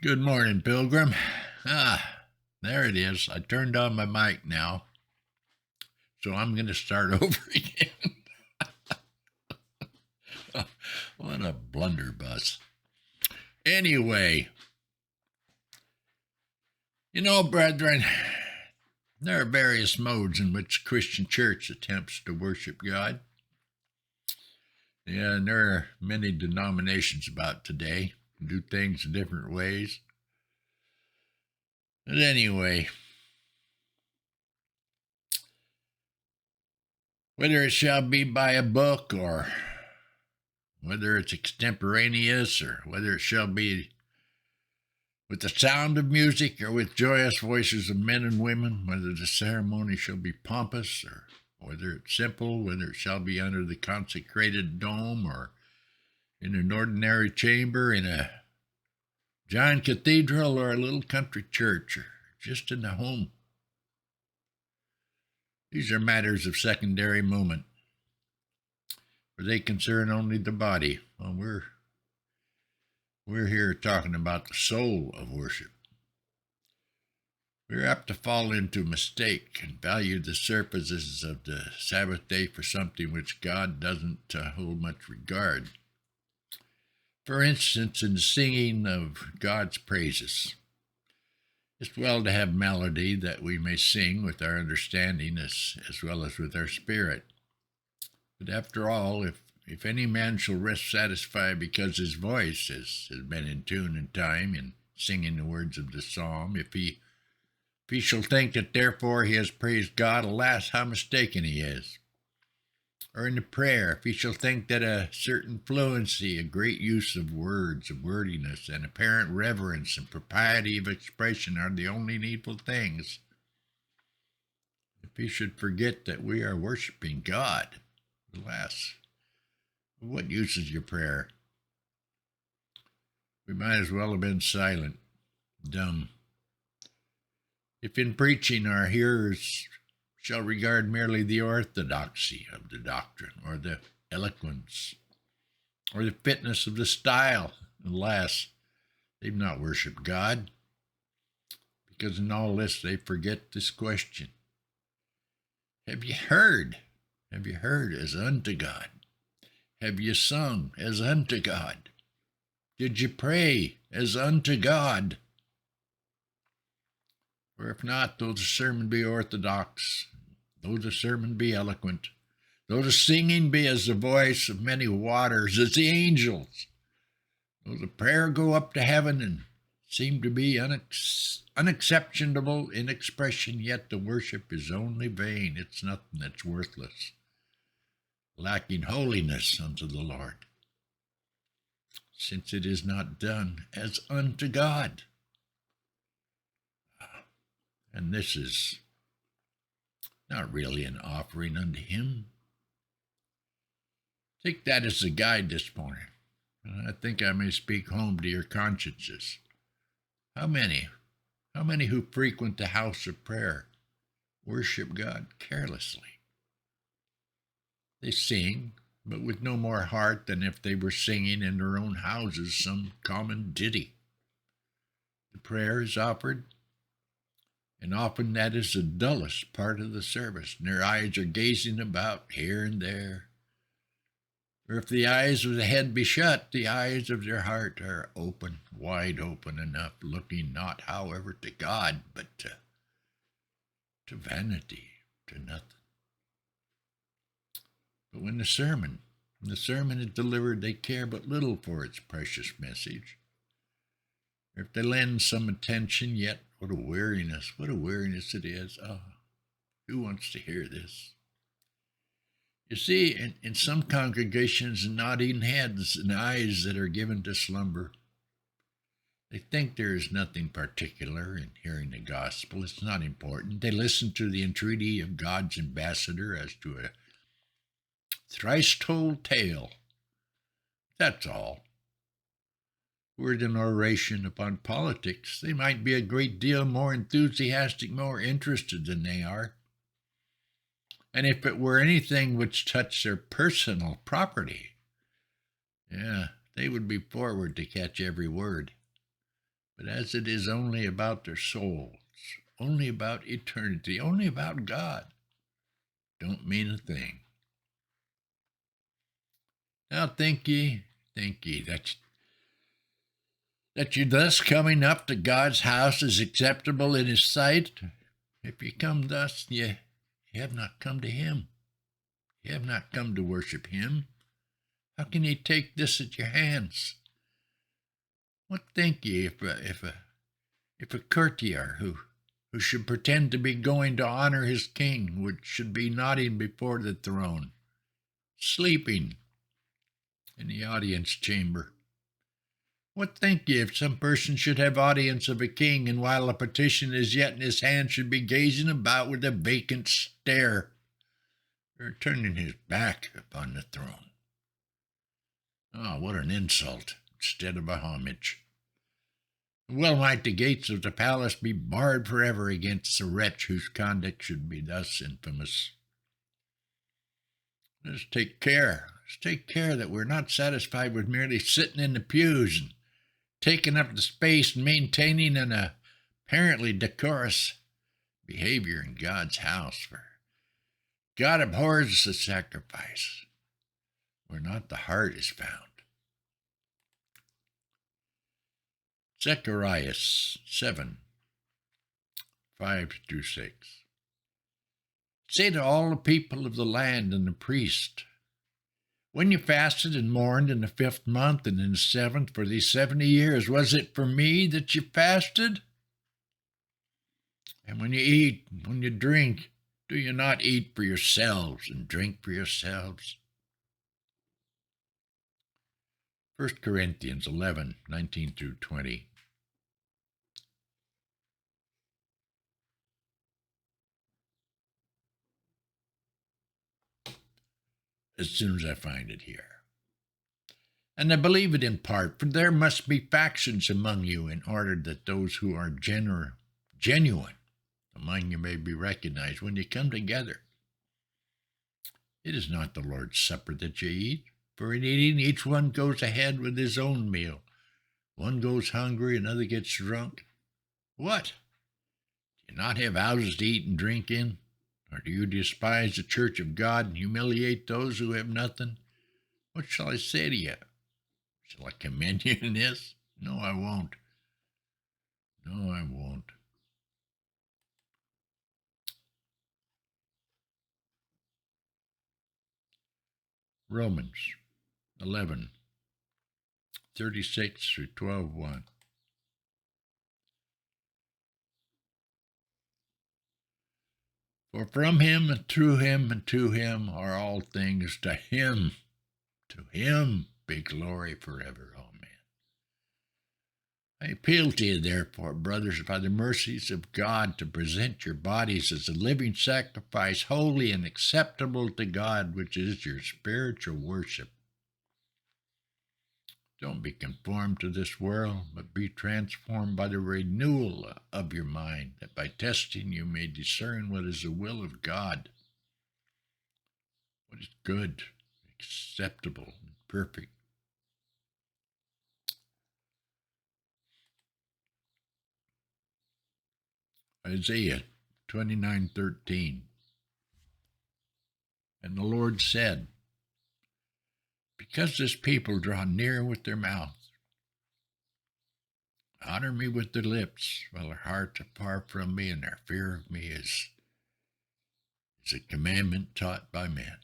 Good morning, Pilgrim. There it is. I turned on my mic now, so I'm going to start over again. What a blunderbuss. Anyway, brethren, there are various modes in which the Christian church attempts to worship God. Yeah, and there are many denominations about today who do things in different ways. But anyway, whether it shall be by a book or whether it's extemporaneous or whether it shall be with the sound of music or with joyous voices of men and women, whether the ceremony shall be pompous or whether it's simple, whether it shall be under the consecrated dome or in an ordinary chamber, in a giant cathedral or a little country church, or just in the home. These are matters of secondary moment, for they concern only the body. Well, we're here talking about the soul of worship. We're apt to fall into a mistake and value the services of the Sabbath day for something which God doesn't hold much regard. For instance, in the singing of God's praises, it's well to have melody that we may sing with our understanding as well as with our spirit. But after all, if any man shall rest satisfied because his voice has been in tune in time in singing the words of the psalm, if he shall think that therefore he has praised God, alas, how mistaken he is. Or in the prayer, if he shall think that a certain fluency, a great use of words, of wordiness, and apparent reverence and propriety of expression are the only needful things, if he should forget that we are worshiping God, alas, what use is your prayer? We might as well have been silent, dumb. If in preaching our hearers shall regard merely the orthodoxy of the doctrine, or the eloquence, or the fitness of the style, alas, they've not worshipped God, because in all this they forget this question. Have you heard? Have you heard as unto God? Have you sung as unto God? Did you pray as unto God? For if not, though the sermon be orthodox, though the sermon be eloquent, though the singing be as the voice of many waters, as the angels, though the prayer go up to heaven and seem to be unexceptionable in expression, yet the worship is only vain. It's nothing, that's worthless, lacking holiness unto the Lord, since it is not done as unto God. And this is not really an offering unto him. Take that as a guide this morning, and I think I may speak home to your consciences. How many who frequent the house of prayer worship God carelessly? They sing, but with no more heart than if they were singing in their own houses some common ditty. The prayer is offered, and often that is the dullest part of the service, and their eyes are gazing about here and there. Or if the eyes of the head be shut, the eyes of their heart are open, wide open enough, looking not, however, to God, but to vanity, to nothing. But when the sermon is delivered, they care but little for its precious message. Or if they lend some attention, yet what a weariness it is. Oh, who wants to hear this? You see, in some congregations, nodding heads and eyes that are given to slumber. They think there is nothing particular in hearing the gospel. It's not important. They listen to the entreaty of God's ambassador as to a thrice-told tale. That's all. Were it an oration upon politics, they might be a great deal more enthusiastic, more interested than they are. And if it were anything which touched their personal property, they would be forward to catch every word. But as it is only about their souls, only about eternity, only about God, don't mean a thing. Now think ye that you thus coming up to God's house is acceptable in his sight. If you come thus, ye have not come to him. You have not come to worship him. How can ye take this at your hands? What think ye if a courtier who should pretend to be going to honor his king should be nodding before the throne, sleeping in the audience chamber? What think ye if some person should have audience of a king, and while a petition is yet in his hand should be gazing about with a vacant stare, or turning his back upon the throne? Ah, what an insult instead of a homage. Well might the gates of the palace be barred forever against a wretch whose conduct should be thus infamous. Let's take care that we're not satisfied with merely sitting in the pews and taking up the space and maintaining an apparently decorous behavior in God's house, for God abhors the sacrifice where not the heart is found. Zechariah 7, 5-6. Say to all the people of the land and the priest, when you fasted and mourned in the 5th month and in the 7th for these 70 years, was it for me that you fasted? And when you eat, when you drink, do you not eat for yourselves and drink for yourselves? 1 Corinthians 11, 19-20. As soon as I find it here. And I believe it in part, for there must be factions among you, in order that those who are genuine among you may be recognized when you come together. It is not the Lord's Supper that you eat, for in eating each one goes ahead with his own meal. One goes hungry, another gets drunk. What? Do you not have houses to eat and drink in? Or do you despise the church of God and humiliate those who have nothing? What shall I say to you? Shall I commend you in this? No, I won't. No, I won't. Romans 11, 36-12:1. For from him and through him and to him are all things. To him be glory forever. Amen. I appeal to you, therefore, brothers, by the mercies of God, to present your bodies as a living sacrifice, holy and acceptable to God, which is your spiritual worship. Don't be conformed to this world, but be transformed by the renewal of your mind, that by testing you may discern what is the will of God, what is good, acceptable, and perfect. Isaiah 29:13. And the Lord said, because this people draw near with their mouth, honor me with their lips, while their hearts are far from me, and their fear of me is a commandment taught by men.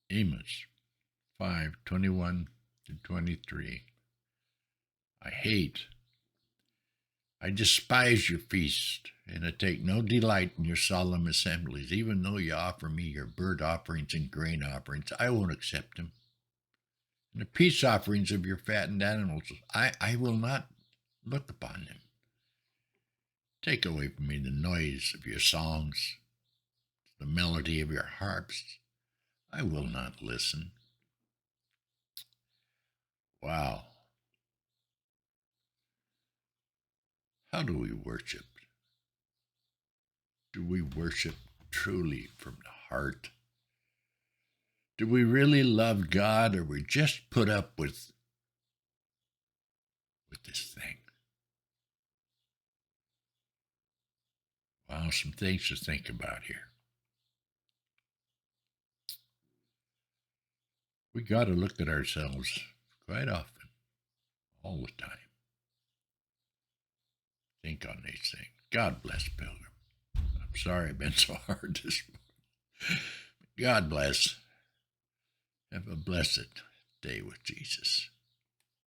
Amos 5:21-23. I despise your feast, and I take no delight in your solemn assemblies. Even though you offer me your burnt offerings and grain offerings, I won't accept them. And the peace offerings of your fattened animals, I will not look upon them. Take away from me the noise of your songs, the melody of your harps. I will not listen. Wow. How do we worship? Do we worship truly from the heart? Do we really love God, or we just put up with this thing. Wow, some things to think about here. We got to look at ourselves quite often, all the time. Think on these things. God bless, Pilgrim. I'm sorry I've been so hard this morning. God bless. Have a blessed day with Jesus.